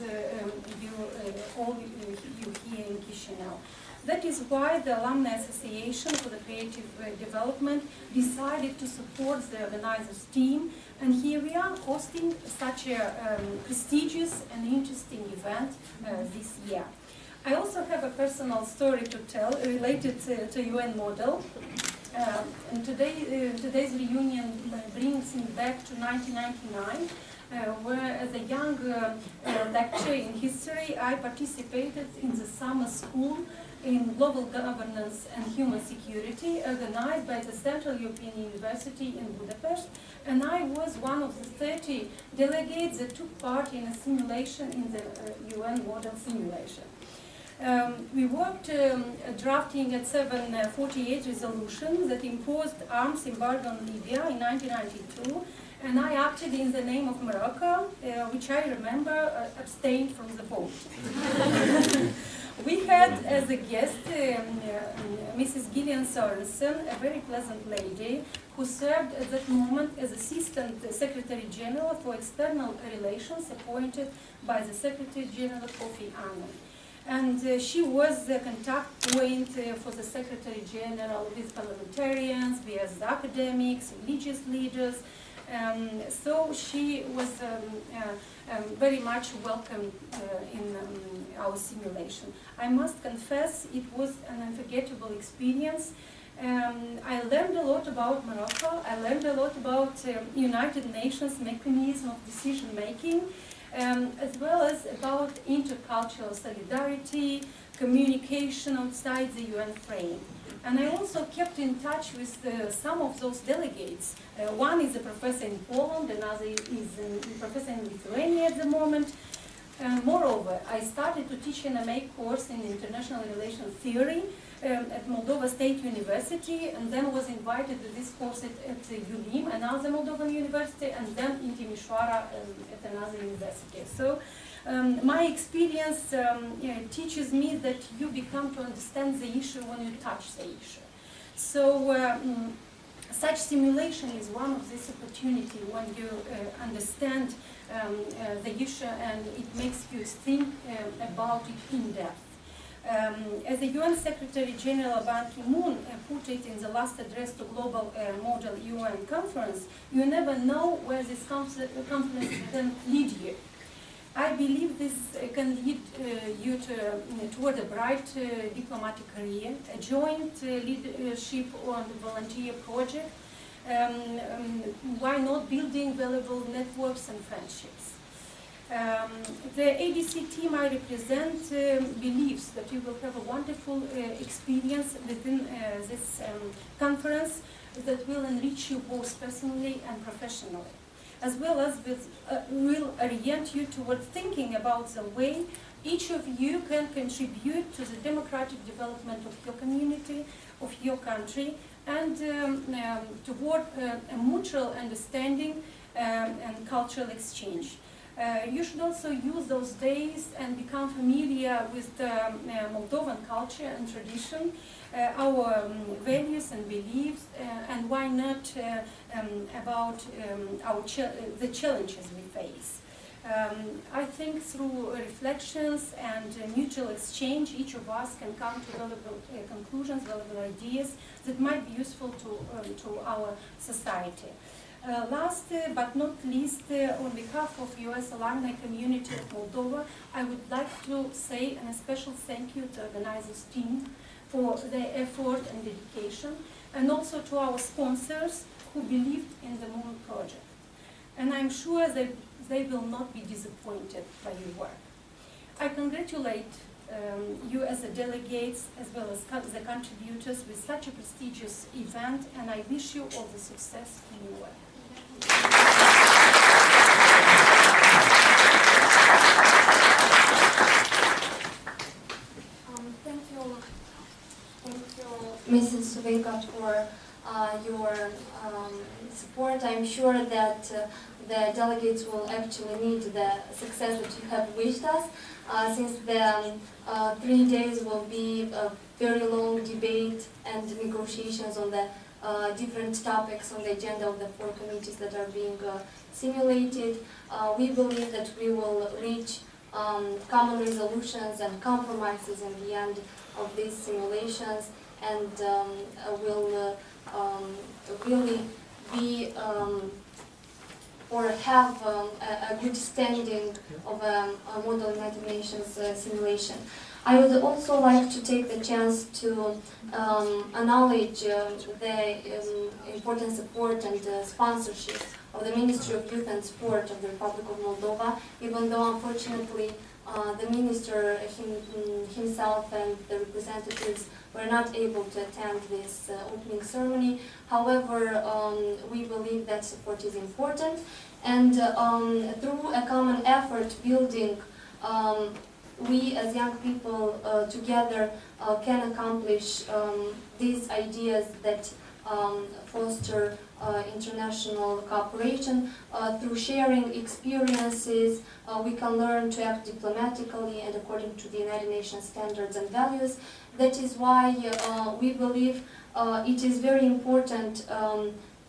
all you here in Chisinau. That is why the Alumni Association for the Creative Development decided to support the organizers' team, and here we are hosting such a prestigious and interesting event this year. I also have a personal story to tell related to UN model. And today's reunion brings me back to 1999, where as a young lecturer in history, I participated in the summer school in global governance and human security organized by the Central European University in Budapest, and I was one of the 30 delegates that took part in a simulation in the UN model simulation. We worked drafting at 748 resolution that imposed arms embargo on Libya in 1992, and I acted in the name of Morocco, which I remember abstained from the vote. We had as a guest Mrs. Gillian Sorensen, a very pleasant lady, who served at that moment as Assistant Secretary General for External Relations, appointed by the Secretary General Kofi Annan. And she was the contact point for the Secretary General with parliamentarians, with academics, religious leaders. So she was very much welcome in our simulation. I must confess it was an unforgettable experience. I learned a lot about Morocco. I learned a lot about United Nations mechanism of decision making, as well as about intercultural solidarity, communication outside the UN frame. And I also kept in touch with some of those delegates. One is a professor in Poland, another is a professor in Lithuania at the moment. Moreover, I started to teach an MA course in international relations theory at Moldova State University, and then was invited to this course at ULIM, another Moldovan university, and then in Timișoara at another university. So my experience teaches me that you become to understand the issue when you touch the issue. So such simulation is one of this opportunity when you understand the issue, and it makes you think about it in depth. As the UN Secretary General Ban Ki-moon put it in the last address to Global Model UN Conference, you never know where this conference can lead you. I believe this can lead you toward a bright diplomatic career, a joint leadership on the volunteer project, why not building valuable networks and friendships. The ADC team I represent believes that you will have a wonderful experience within this conference that will enrich you both personally and professionally, as well as will orient you toward thinking about the way each of you can contribute to the democratic development of your community, of your country, and toward a mutual understanding and cultural exchange. You should also use those days and become familiar with the Moldovan culture and tradition, our values and beliefs, and why not about the challenges we face. I think through reflections and mutual exchange, each of us can come to valuable conclusions, valuable ideas that might be useful to our society. Last but not least, on behalf of US Alumni Community of Moldova, I would like to say a special thank you to organizers team for their effort and dedication, and also to our sponsors who believed in the MDIMUN project. And I'm sure that they will not be disappointed by your work. I congratulate you as the delegates as well as the contributors with such a prestigious event, and I wish you all the success in your work. Thank you, Mrs. Suveka, for your support. I'm sure that the delegates will actually need the success that you have wished us, since the 3 days will be a very long debate and negotiations on the different topics on the agenda of the 4 committees that are being simulated. We believe that we will reach common resolutions and compromises in the end of these simulations, and will really be or have a good standing of a Model United Nations simulation. I would also like to take the chance to acknowledge the important support and sponsorship of the Ministry of Youth and Sport of the Republic of Moldova, even though unfortunately the minister himself and the representatives were not able to attend this opening ceremony. However, we believe that support is important, and through a common effort building, we as young people together can accomplish these ideas that foster international cooperation. Through sharing experiences, we can learn to act diplomatically and according to the United Nations standards and values. That is why we believe it is very important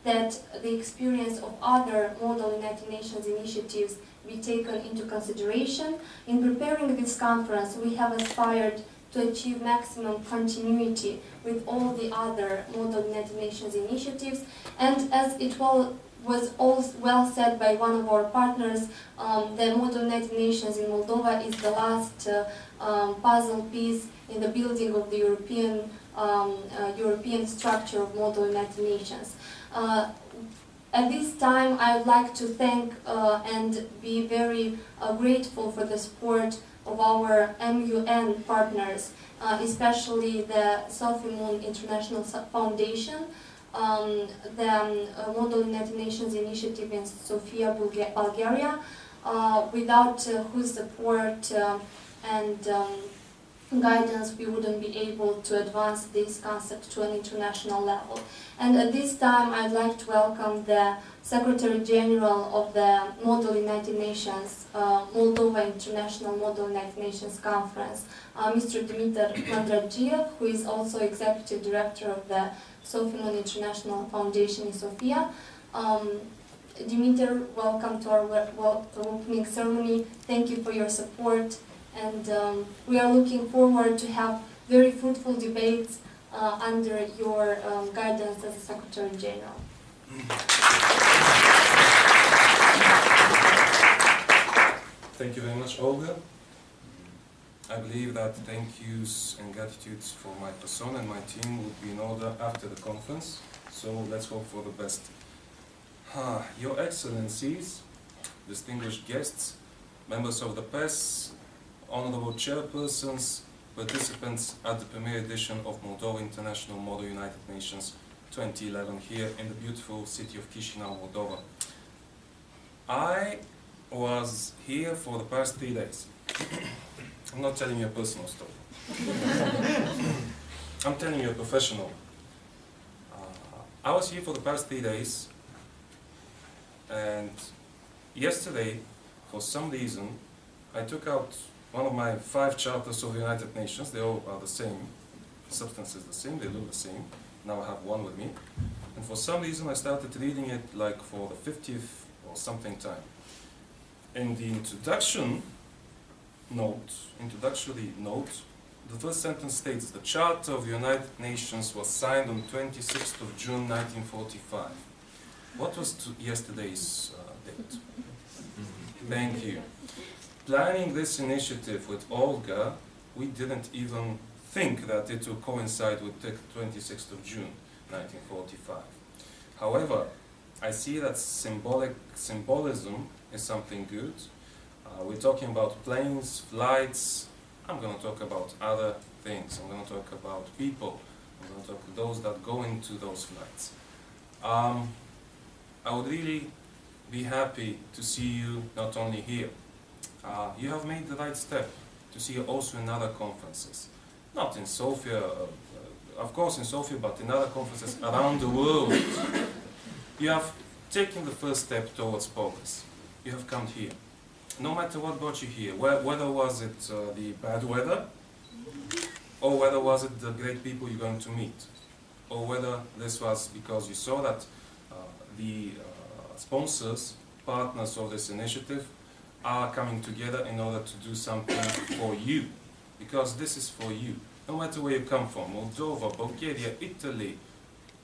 that the experience of other Model United Nations initiatives be taken into consideration. In preparing this conference, we have aspired to achieve maximum continuity with all the other Model United Nations initiatives, and as it was well said by one of our partners, the Model United Nations in Moldova is the last puzzle piece in the building of the European structure of Model United Nations. At this time, I would like to thank and be very grateful for the support of our MUN partners, especially the MDIMUN International Foundation, the Model United Nations Initiative in Sofia, Bulgaria, without whose support and guidance we wouldn't be able to advance this concept to an international level. And at this time I'd like to welcome the Secretary General of the Model United Nations, Moldova International Model United Nations Conference, Mr. Dimitar Mandragiev, who is also Executive Director of the MDIMUN International Foundation in Sofia. Dimitar, welcome to our opening ceremony. Thank you for your support, And we are looking forward to have very fruitful debates under your guidance as a Secretary General. Thank you very much, Olga. I believe that thank yous and gratitudes for my persona and my team would be in order after the conference, so let's hope for the best. Your Excellencies, distinguished guests, members of the press, honorable chairpersons, participants at the premier edition of Moldova International Model United Nations 2011 here in the beautiful city of Chisinau, Moldova. I was here for the past 3 days. I'm not telling you a personal story. I'm telling you a professional. I was here for the past 3 days, and yesterday, for some reason, I took out one of my 5 charters of the United Nations. They all are the same. The substance is the same, they look the same. Now I have one with me. And for some reason I started reading it like for the 50th or something time. In the introductory note, the first sentence states, the Charter of the United Nations was signed on 26th of June 1945. What was yesterday's date? Thank you. Planning this initiative with Olga, we didn't even think that it would coincide with the 26th of June 1945. However, I see that symbolism is something good. We're talking about planes, flights. I'm going to talk about other things. I'm going to talk about people. I'm going to talk to those that go into those flights. I would really be happy to see you not only here. You have made the right step to see you also in other conferences. Not in Sofia, of course in Sofia, but in other conferences around the world. You have taken the first step towards progress. You have come here. No matter what brought you here, whether was it the bad weather, or whether was it the great people you're going to meet, or whether this was because you saw that the sponsors, partners of this initiative, are coming together in order to do something for you, because this is for you. No matter where you come from, Moldova, Bulgaria, Italy,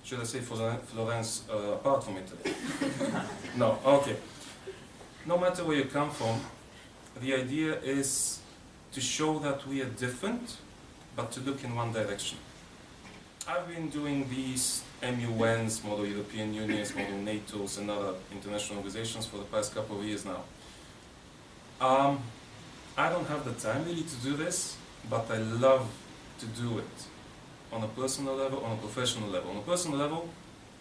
should I say Florence apart from Italy? No, okay. No matter where you come from, the idea is to show that we are different, but to look in one direction. I've been doing these MUNs, Model European Unions, Model NATOs, and other international organizations for the past couple of years now. I don't have the time really to do this, but I love to do it on a personal level, on a professional level. On a personal level,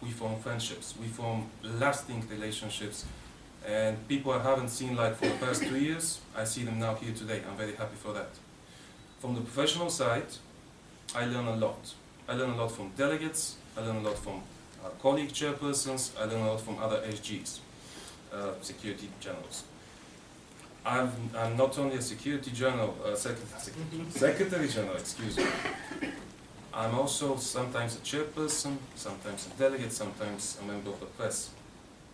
we form friendships, we form lasting relationships, and people I haven't seen like for the past 2 years, I see them now here today. I'm very happy for that. From the professional side, I learn a lot. I learn a lot from delegates, I learn a lot from colleague chairpersons, I learn a lot from other SGs, security generals. I'm not only a security general, secretary general, excuse me. I'm also sometimes a chairperson, sometimes a delegate, sometimes a member of the press.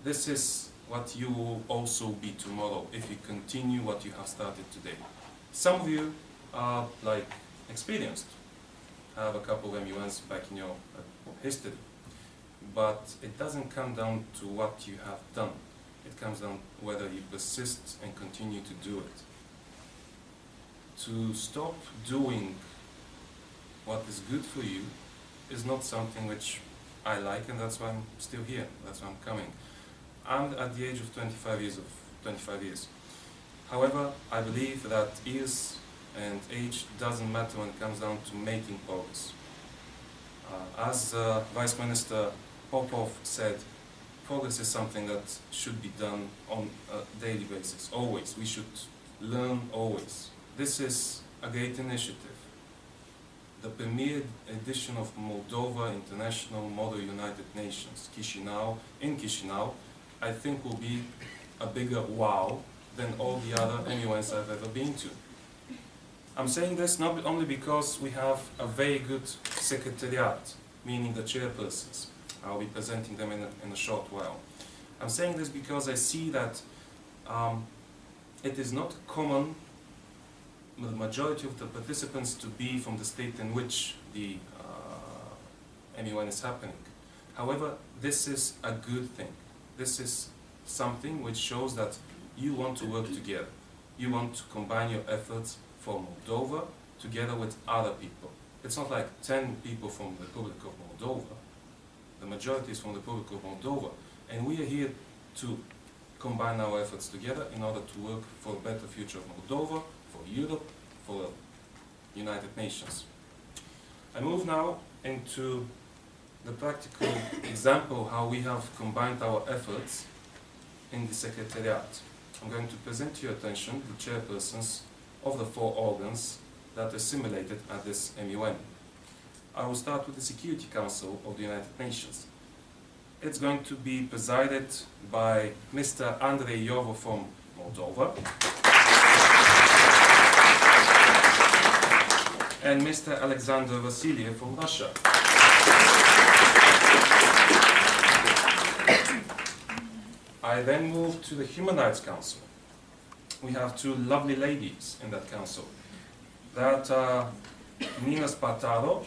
This is what you will also be tomorrow if you continue what you have started today. Some of you are like experienced, have a couple of MUNs back in your history, but it doesn't come down to what you have done. It comes down whether you persist and continue to do it. To stop doing what is good for you is not something which I like, and that's why I'm still here, that's why I'm coming. I'm at the age of 25 years. However, I believe that years and age doesn't matter when it comes down to making progress. As Vice Minister Popov said, progress is something that should be done on a daily basis, always. We should learn always. This is a great initiative. The premier edition of Moldova International Model United Nations, in Chisinau, I think will be a bigger wow than all the other MUNs I've ever been to. I'm saying this not only because we have a very good secretariat, meaning the chairpersons. I'll be presenting them in a short while. I'm saying this because I see that it is not common the majority of the participants to be from the state in which the MUN is happening. However, this is a good thing. This is something which shows that you want to work together. You want to combine your efforts for Moldova together with other people. It's not like 10 people from the Republic of Moldova. The majority is from the Republic of Moldova. And we are here to combine our efforts together in order to work for a better future of Moldova, for Europe, for the United Nations. I move now into the practical example how we have combined our efforts in the Secretariat. I'm going to present to your attention the chairpersons of the 4 organs that are simulated at this MUN. I will start with the Security Council of the United Nations. It's going to be presided by Mr. Andrei Jovo from Moldova and Mr. Alexander Vasiliev from Russia. I then move to the Human Rights Council. We have 2 lovely ladies in that council. That are Nina Spartaro,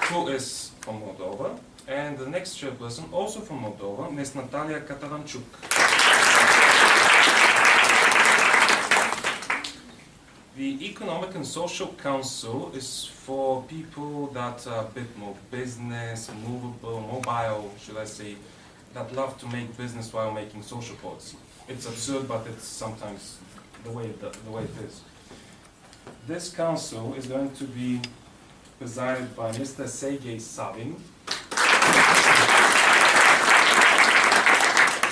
who is from Moldova, and the next chairperson, also from Moldova, Ms. Natalia Katalanchuk. The Economic and Social Council is for people that are a bit more business, movable, mobile, should I say, that love to make business while making social policy. It's absurd, but it's sometimes the way it is. This council is going to be presided by Mr. Sergei Savin,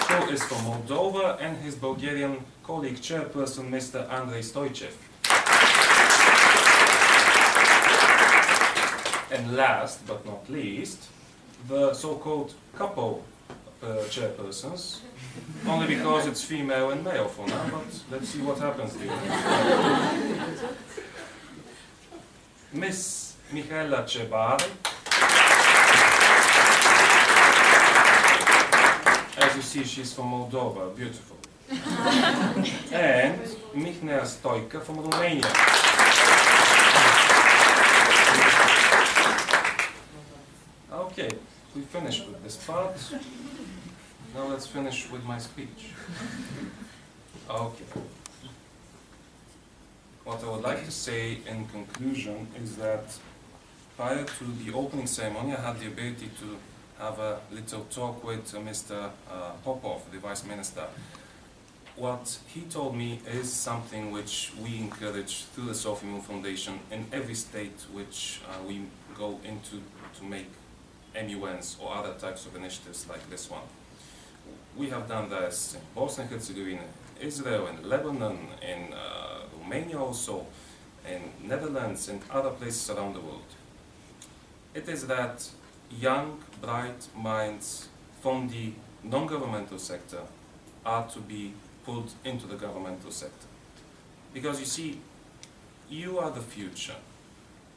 who is from Moldova, and his Bulgarian colleague chairperson, Mr. Andrei Stoichev. And last but not least, the so-called couple chairpersons, only because it's female and male for now, but let's see what happens here. Miss Michaela Cebar, as you see, she's from Moldova, beautiful. And Mihnea Stoica from Romania. Okay, we finished with this part. Now let's finish with my speech. Okay. What I would like to say in conclusion is that prior to the opening ceremony, I had the ability to have a little talk with Mr. Popov, the Vice Minister. What he told me is something which we encourage through the Sophie Moon Foundation in every state which we go into to make MUNs or other types of initiatives like this one. We have done this in Bosnia and Herzegovina, Israel, in Lebanon, in Romania also, in Netherlands, and other places around the world. It is that young, bright minds from the non-governmental sector are to be pulled into the governmental sector. Because you see, you are the future.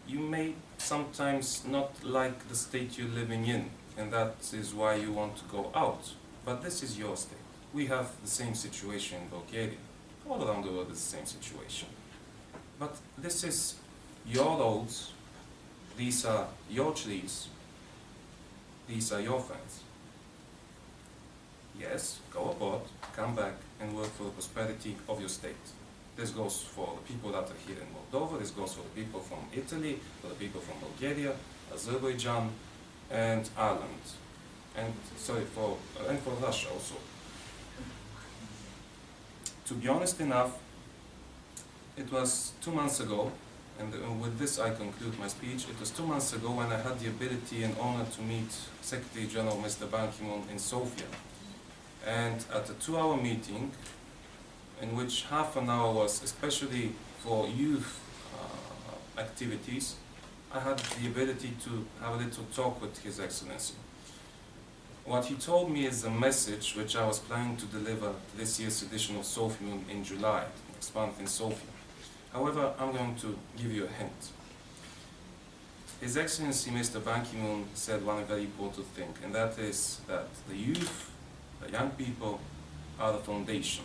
You may sometimes not like the state you're living in, and that is why you want to go out. But this is your state. We have the same situation in Bulgaria. All around the world is the same situation. But this is your roads, these are your trees, these are your friends. Yes, go abroad, come back and work for the prosperity of your state. This goes for the people that are here in Moldova, this goes for the people from Italy, for the people from Bulgaria, Azerbaijan, and Ireland. And for Russia also. To be honest enough, it was 2 months ago, and with this I conclude my speech. It was 2 months ago when I had the ability and honor to meet Secretary General Mr. Ban Ki-moon in Sofia. And at a 2-hour meeting, in which half an hour was especially for youth activities, I had the ability to have a little talk with His Excellency. What he told me is a message which I was planning to deliver this year's edition of Sophie Moon in July, next month in Sofia. However, I'm going to give you a hint. His Excellency Mr. Ban Ki-moon said one very important thing, and that is that the youth, the young people, are the foundation.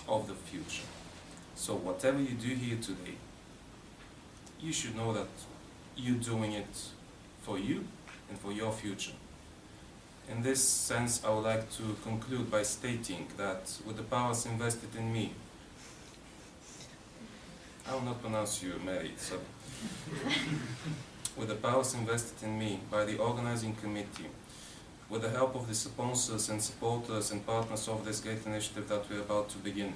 of the future. So whatever you do here today, you should know that you're doing it for you and for your future. In this sense, I would like to conclude by stating that with the powers invested in me, I will not pronounce you married, so with the powers invested in me by the organizing committee, with the help of the sponsors and supporters and partners of this great initiative that we're about to begin,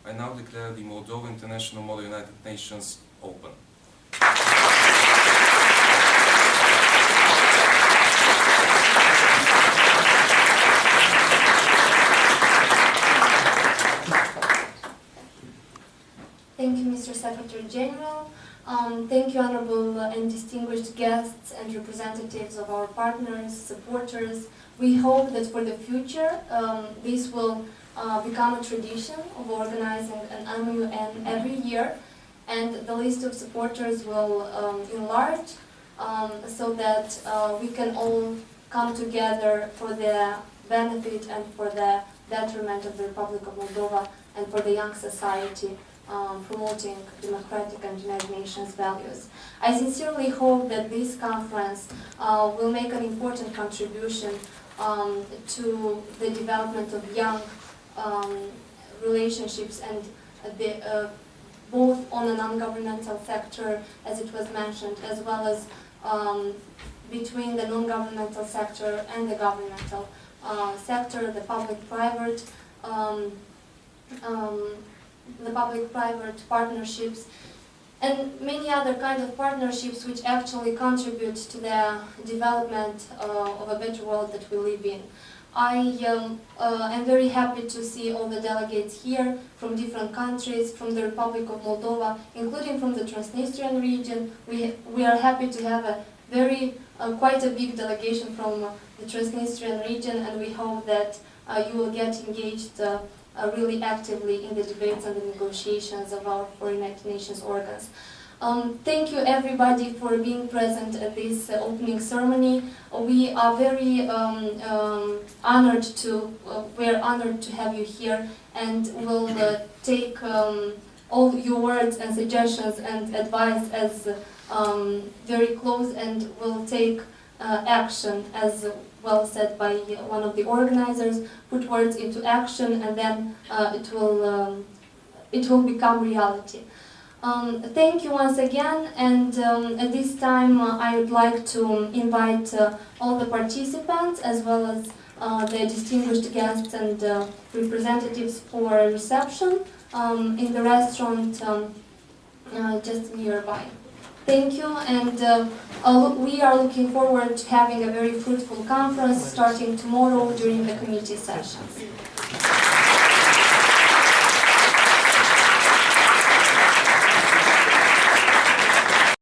I now declare the Moldova International Model United Nations open. Thank you, Mr. Secretary General. Thank you, honorable and distinguished guests and representatives of our partners, supporters. We hope that for the future, this will become a tradition of organizing an MUN every year, and the list of supporters will enlarge so that we can all come together for the benefit and for the detriment of the Republic of Moldova and for the young society, promoting democratic and United Nations values. I sincerely hope that this conference will make an important contribution to the development of young relationships and both on a non-governmental sector, as it was mentioned, as well as between the non-governmental sector and the governmental sector, the public-private partnerships, and many other kinds of partnerships which actually contribute to the development of a better world that we live in. I am very happy to see all the delegates here from different countries, from the Republic of Moldova, including from the Transnistrian region. We are happy to have a quite a big delegation from the Transnistrian region, and we hope that you will get engaged really actively in the debates and the negotiations of our United Nations organs. Thank you everybody for being present at this opening ceremony. We are very honored to have you here, and we'll take all your words and suggestions and advice as very close, and we'll take action, as well said by one of the organizers, put words into action, and then it will become reality. Thank you once again, and at this time I would like to invite all the participants as well as the distinguished guests and representatives for a reception in the restaurant just nearby. Thank you, and we are looking forward to having a very fruitful conference starting tomorrow during the committee sessions.